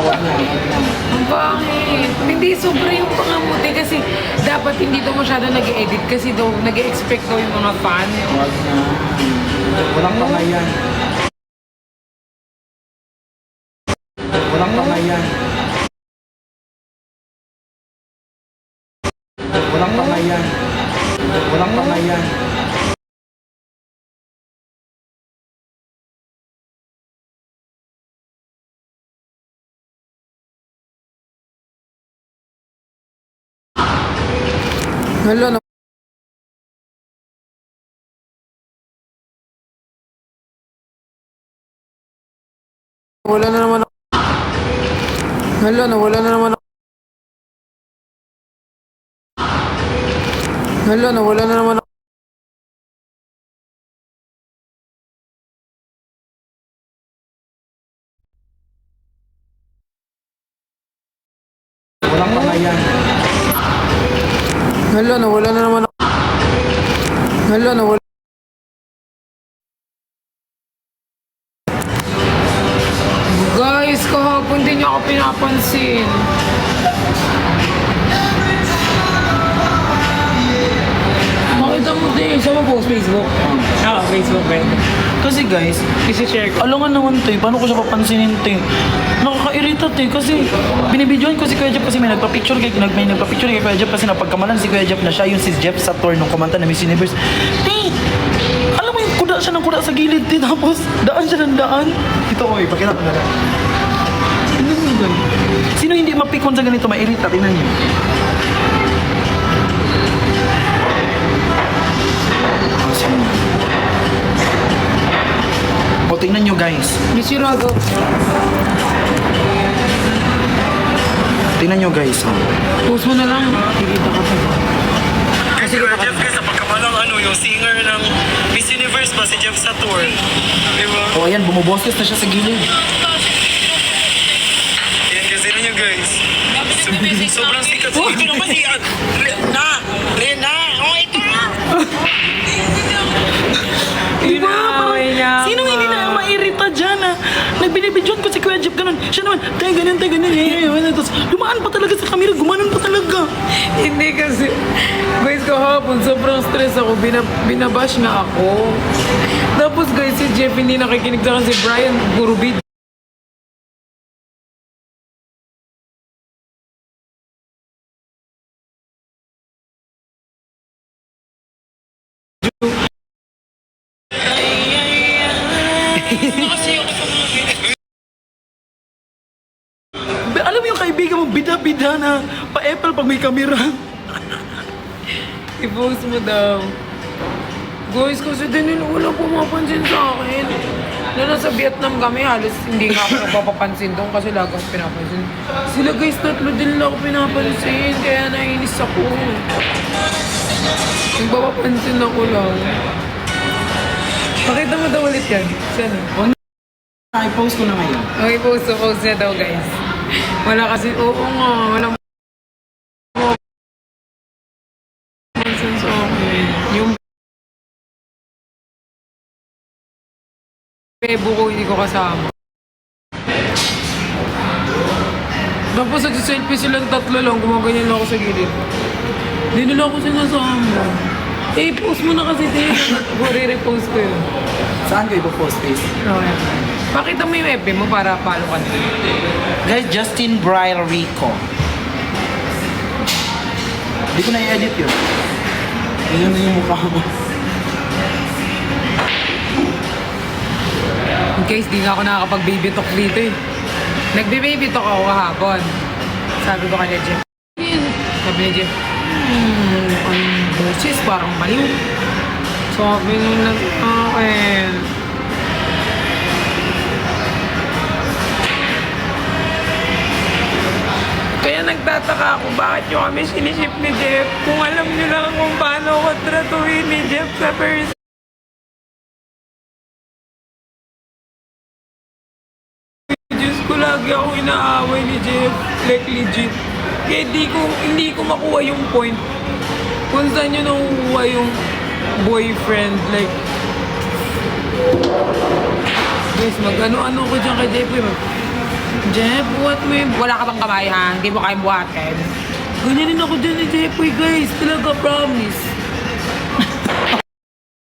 wag na. Ang pangit. Hindi sobra yung pangamuti kasi dapat hindi daw masyado nag-edit kasi daw nag-expect daw yung mga fan. Wag na. Walang pangayan. Walang pangayan. Walang pangayan. Walang pangayan. Hala na. Wala na naman ako. Hala na, wala na naman ako. Hala na, wala na naman ako. Walang pangayan. Hala na, wala na naman ako. Hala na, wala. Guys, kahapon din niyo ako pinapansin. Makita mo din. Saan mo post? Facebook? Facebook ba? Kasi guys, I-share ko. alangan naman to paano ko siya papansinin to nakakairita to kasi binibidyoan ko si Kuya Jeff kasi may nagpa-picture kay Kuya Jeff kasi napagkamalan si Kuya Jeff na siya yung si Jeff sa tour nung kumanta na Miss Universe. Alam mo yung kuda siya ng kuda sa gilid tapos daan siya ng daan. Ito pakita ko na lang. Tingnan mo guys. Sino hindi mapikon sa ganito mairita? Tingnan niyo. O, tingnan nyo guys. Miss Rago. Tingnan nyo guys. Post mo na lang. Kikita ka pa. Kasi Jeff guys, sa pagkamalang yung singer ng Miss Universe ba, si Jeff sa tour. Diba? O ayan, bumuboses na siya sa gilid. Yan kasi nyo guys. Sobrang sikat. Ito naman si Rena! Oh, ito na! Inaway niya. Sino hindi na mairita dyan nagbinibidyon ko si Kuya Jeff ganun. Siya naman, tayo ganyan. Tapos dumaan pa talaga sa camera, gumanon pa talaga. Hindi kasi, guys, kahapon sobrang stress ako, binabash na ako. Tapos guys, si Jeff hindi nakikinig sa akin, si Brian, puro video. Alam mo yung kaibigan mo, bida-bida na pa-Apple pag may camera. I-post mo daw. Guys, kasi din nila wala pumapansin sa akin. Na nasa Vietnam kami, halos hindi nga ako napapapansin doon kasi lagi ako pinapansin. Sila guys, tatlo din nila ako pinapansin, kaya nainis ako. Nagpapapansin ako lang. Pakita mo daw ulit yan. Sana. I-post ko na ngayon. Okay, post na daw guys. Wala kasi, oo nga, walang pansin sa akin. Yung bebo ko, hindi ko kasama. Tapos nagsiselfie silang tatlo lang, gumaganyan lang ako sa gilid. Hindi nila ako sinasama. Post mo na kasi din. Re-repost ko yun. Saan ko ipopost please? Okay. Pakita mo yung FB mo para follow ka na. Guys, Justin Brian Rico. Hindi ko na i-edit yun. Yun na yung mukha mo. In case di nga ako nakakapag-baby talk dito eh. Nagbe-baby talk ako kahapon. Sabi ko kay Jeff. Sabi ni Jeff, ang boses parang baliw. Sabi nila sa akin. Kaya nagtataka ako bakit nyo kami siniship ni Jeff. Kung alam nyo lang kung paano ako tratuhin ni Jeff sa first. Diyos ko, lagi ako inaaway ni Jeff. Like legit. Kaya hindi ko makuha yung point. Kung saan nyo nakukuha yung boyfriend. Like, guys, mag-ano-ano ko dyan kay Jeff. Jeff, buhat mo yung... Wala ka bang kamay ha? Hindi mo kaya buhatin. Ganyan din ako dyan ni Jeffoy, guys. Talaga, promise.